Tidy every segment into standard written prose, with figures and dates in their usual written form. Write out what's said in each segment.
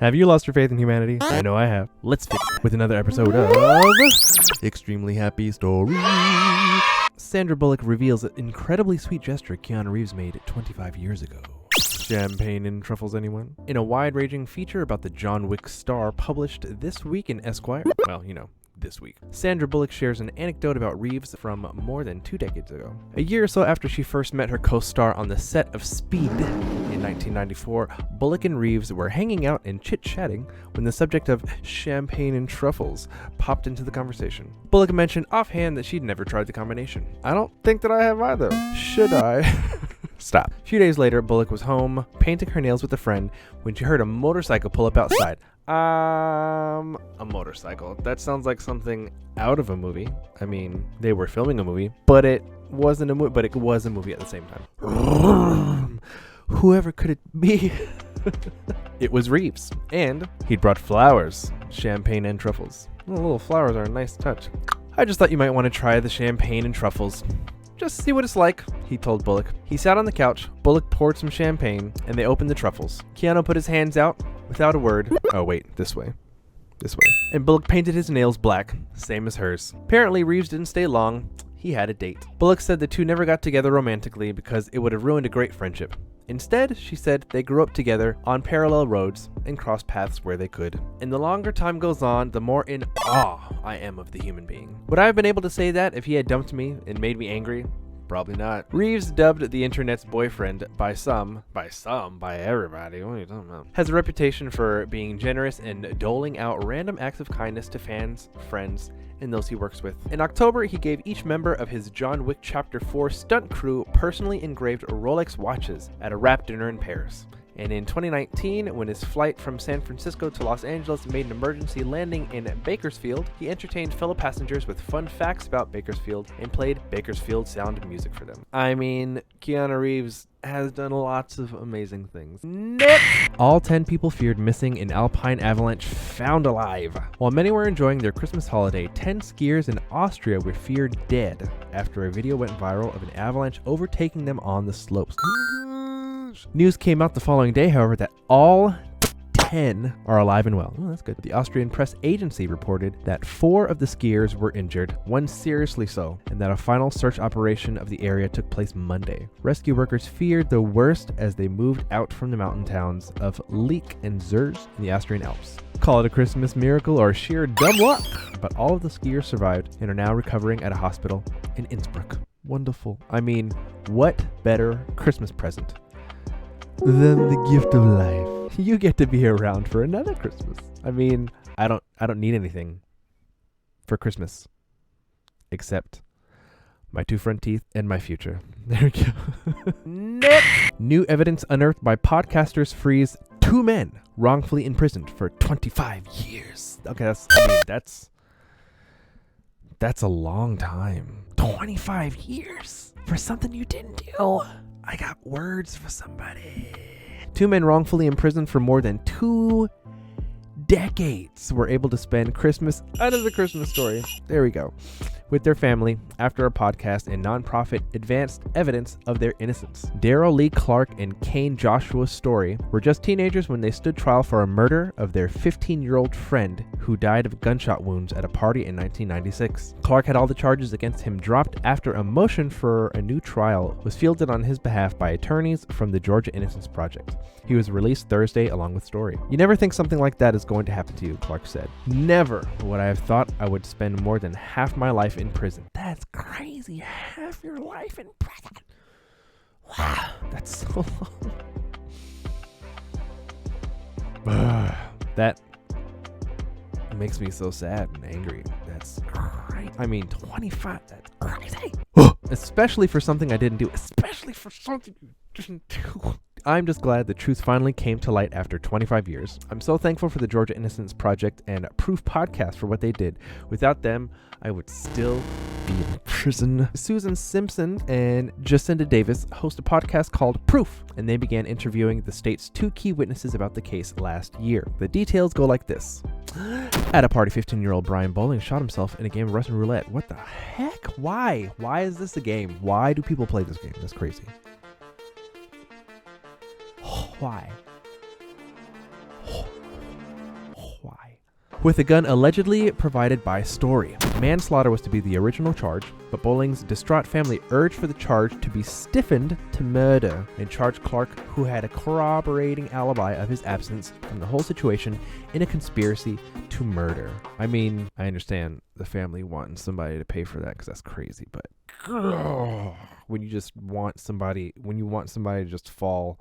Have you lost your faith in humanity? I know I have. Let's fix it with another episode of Extremely Happy Story. Sandra Bullock reveals an incredibly sweet gesture Keanu Reeves made 25 years ago. Champagne and truffles, anyone? In a wide-ranging feature about the John Wick star published this week in Esquire, well, you know, this week, Sandra Bullock shares an anecdote about Reeves from more than 2 decades ago. A year or so after she first met her co-star on the set of Speed in 1994, Bullock and Reeves were hanging out and chit-chatting when the subject of champagne and truffles popped into the conversation. Bullock mentioned offhand that she'd never tried the combination. I don't think that I have either. Should I? Stop. A few days later, Bullock was home, painting her nails with a friend, when she heard a motorcycle pull up outside. A motorcycle. That sounds like something out of a movie. I mean, they were filming a movie, but it wasn't a movie, but it was a movie at the same time. Whoever could it be? It was Reeves, and he'd brought flowers, champagne and truffles. Little flowers are a nice touch. I just thought you might want to try the champagne and truffles. Just see what it's like, he told Bullock. He sat on the couch, Bullock poured some champagne, and they opened the truffles. Keanu put his hands out, without a word. Oh wait, this way. This way. And Bullock painted his nails black, same as hers. Apparently Reeves didn't stay long. He had a date. Bullock said the two never got together romantically because it would have ruined a great friendship. Instead, she said they grew up together on parallel roads and crossed paths where they could. And the longer time goes on, the more in awe I am of the human being. Would I have been able to say that if he had dumped me and made me angry? Probably not. Reeves, dubbed the internet's boyfriend by everybody, what are you talking about? Has a reputation for being generous and doling out random acts of kindness to fans, friends, and those he works with. In October, he gave each member of his John Wick Chapter 4 stunt crew personally engraved Rolex watches at a wrap dinner in Paris. And in 2019, when his flight from San Francisco to Los Angeles made an emergency landing in Bakersfield, he entertained fellow passengers with fun facts about Bakersfield and played Bakersfield sound music for them. I mean, Keanu Reeves has done lots of amazing things. Nope. All 10 people feared missing in Alpine avalanche found alive. While many were enjoying their Christmas holiday, 10 skiers in Austria were feared dead after a video went viral of an avalanche overtaking them on the slopes. News came out the following day, however, that all 10 are alive and well. Oh, that's good. The Austrian press agency reported that 4 of the skiers were injured, 1 seriously so, and that a final search operation of the area took place Monday. Rescue workers feared the worst as they moved out from the mountain towns of Leek and Zers in the Austrian Alps. Call it a Christmas miracle or sheer dumb luck, but all of the skiers survived and are now recovering at a hospital in Innsbruck. Wonderful. I mean, what better Christmas present than the gift of life? You get to be around for another Christmas. I mean, I don't need anything for Christmas except my 2 front teeth and my future. There we go. Nope. New evidence unearthed by podcasters frees 2 men wrongfully imprisoned for 25 years. Okay, that's a long time. 25 years for something you didn't do. I got words for somebody. 2 men wrongfully imprisoned for more than 2 decades were able to spend Christmas out of the Christmas Story. There we go. With their family after a podcast and nonprofit advanced evidence of their innocence. Daryl Lee Clark and Kane Joshua Story were just teenagers when they stood trial for a murder of their 15-year-old friend who died of gunshot wounds at a party in 1996. Clark had all the charges against him dropped after a motion for a new trial was fielded on his behalf by attorneys from the Georgia Innocence Project. He was released Thursday along with Story. You never think something like that is going to happen to you, Clark said. Never would I have thought I would spend more than half my life in prison. That's crazy. Half your life in prison. Wow, that's so long. That makes me so sad and angry. That's crazy. I mean, 25, that's crazy. Especially for something I didn't do. Especially for something you didn't do. I'm just glad the truth finally came to light after 25 years. I'm so thankful for the Georgia Innocence Project and Proof Podcast for what they did. Without them, I would still be in prison. Susan Simpson and Jacinda Davis host a podcast called Proof, and they began interviewing the state's 2 key witnesses about the case last year. The details go like this. At a party, 15-year-old Brian Bowling shot himself in a game of Russian roulette. What the heck? Why? Why is this a game? Why do people play this game? That's crazy. Why? with a gun allegedly provided by Story. Manslaughter was to be the original charge, but Bowling's distraught family urged for the charge to be stiffened to murder and charged Clark, who had a corroborating alibi of his absence from the whole situation, in a conspiracy to murder. I mean, I understand the family wanting somebody to pay for that because that's crazy, but when you want somebody to just fall,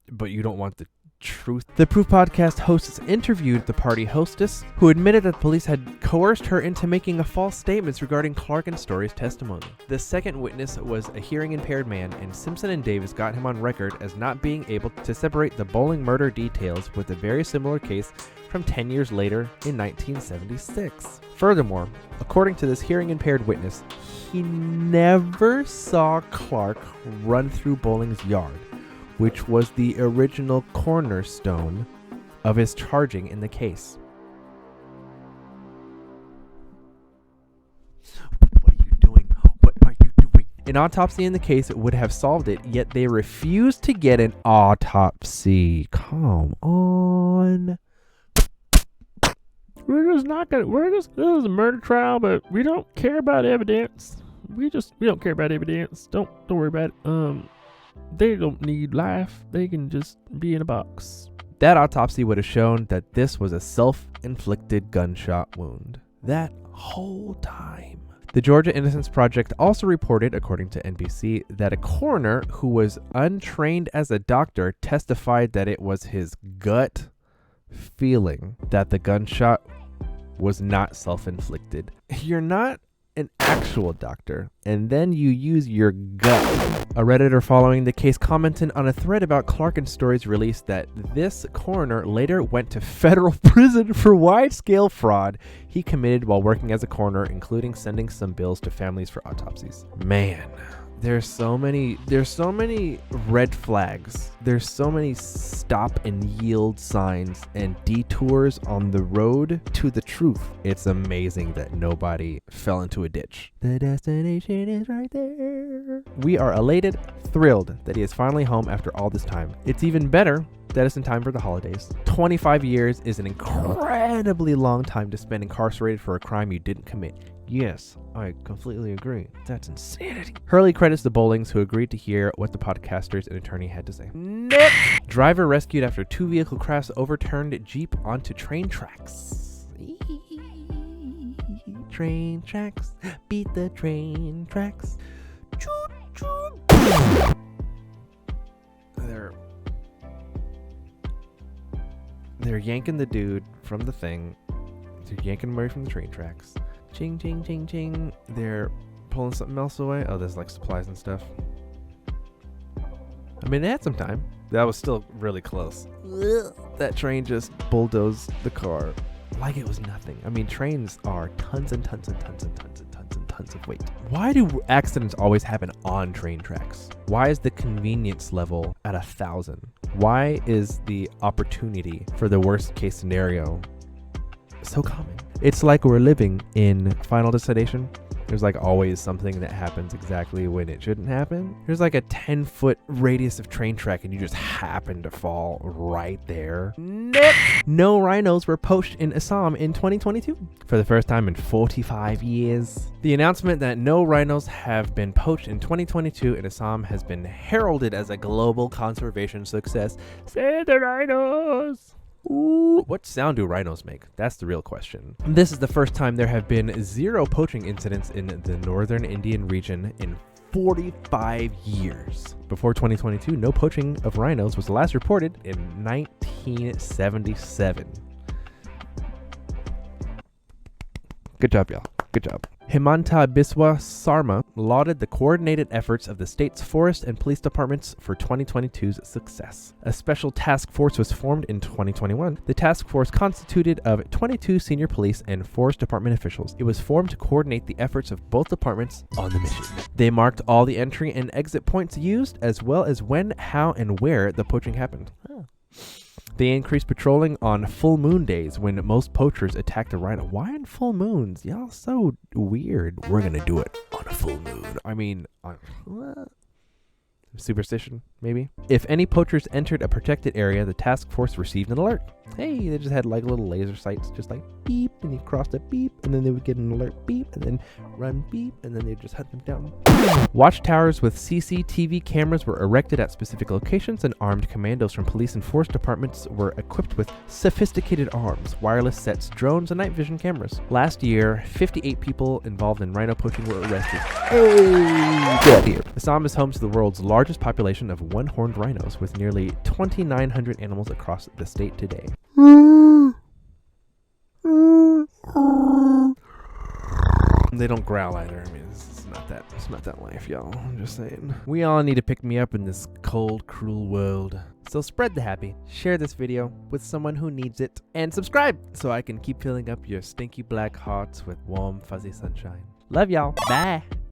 but you don't want the truth. The Proof Podcast hosts interviewed the party hostess, who admitted that the police had coerced her into making a false statements regarding Clark and Story's testimony. The second witness was a hearing-impaired man, and Simpson and Davis got him on record as not being able to separate the Bowling murder details with a very similar case from 10 years later in 1976. Furthermore, according to this hearing-impaired witness, he never saw Clark run through Bowling's yard, which was the original cornerstone of his charging in the case. What are you doing? What are you doing? An autopsy in the case would have solved it, yet they refused to get an autopsy. Come on. This is a murder trial, but we don't care about evidence. We don't care about evidence. Don't worry about it. They don't need life. They can just be in a box. That autopsy would have shown that this was a self-inflicted gunshot wound. That whole time. The Georgia Innocence Project also reported, according to NBC, that a coroner who was untrained as a doctor testified that it was his gut feeling that the gunshot was not self-inflicted. You're not an actual doctor, and then you use your gut. A Redditor following the case commented on a thread about Clark and Story's release that this coroner later went to federal prison for wide-scale fraud he committed while working as a coroner, including sending some bills to families for autopsies. Man, there's so many red flags. There's so many stop and yield signs and detours on the road to the truth. It's amazing that nobody fell into a ditch. The destination is right there. We are elated, thrilled that he is finally home after all this time. It's even better that it's in time for the holidays. 25 years is an incredibly long time to spend incarcerated for a crime you didn't commit. Yes, I completely agree. That's insanity. Hurley credits the Bowlings, who agreed to hear what the podcasters and attorney had to say. Nope. Driver rescued after two vehicle crash overturned Jeep onto train tracks. Train tracks, beat the train tracks. They're yanking the dude from the thing. They're yanking him away from the train tracks. Ching, ching, ching, ching. They're pulling something else away. Oh, there's like supplies and stuff. I mean, they had some time. That was still really close. That train just bulldozed the car like it was nothing. I mean, trains are tons and tons and tons and tons and tons and tons of weight. Why do accidents always happen on train tracks? Why is the convenience level at 1,000? Why is the opportunity for the worst case scenario so common? It's like we're living in Final Destination. There's like always something that happens exactly when it shouldn't happen. There's like a 10-foot radius of train track and you just happen to fall right there. Nope. No rhinos were poached in Assam in 2022 for the first time in 45 years. The announcement that no rhinos have been poached in 2022 in Assam has been heralded as a global conservation success. Save the rhinos! Ooh, what sound do rhinos make? That's the real question. This is the first time there have been 0 poaching incidents in the northern Indian region in 45 years. Before 2022, no poaching of rhinos was last reported in 1977. Good job, y'all. Good job. Himanta Biswa Sarma lauded the coordinated efforts of the state's forest and police departments for 2022's success. A special task force was formed in 2021. The task force constituted of 22 senior police and forest department officials. It was formed to coordinate the efforts of both departments on the mission. They marked all the entry and exit points used, as well as when, how, and where the poaching happened. They increased patrolling on full moon days when most poachers attacked a rhino. Why on full moons? Y'all so weird. We're gonna do it on a full moon. I mean, superstition, maybe? If any poachers entered a protected area, the task force received an alert. Hey, they just had like little laser sights, just like beep, and you crossed a beep, and then they would get an alert beep, and then run beep, and then they just hunt them down. Watchtowers with CCTV cameras were erected at specific locations, and armed commandos from police and forest departments were equipped with sophisticated arms, wireless sets, drones, and night vision cameras. Last year, 58 people involved in rhino poaching were arrested. Hey, get here. Assam is home to the world's largest population of one-horned rhinos, with nearly 2,900 animals across the state today. They don't growl either. I mean, it's not that life, y'all. I'm just saying. We all need to pick me up in this cold, cruel world. So spread the happy, share this video with someone who needs it, and subscribe so I can keep filling up your stinky black hearts with warm, fuzzy sunshine. Love y'all. Bye.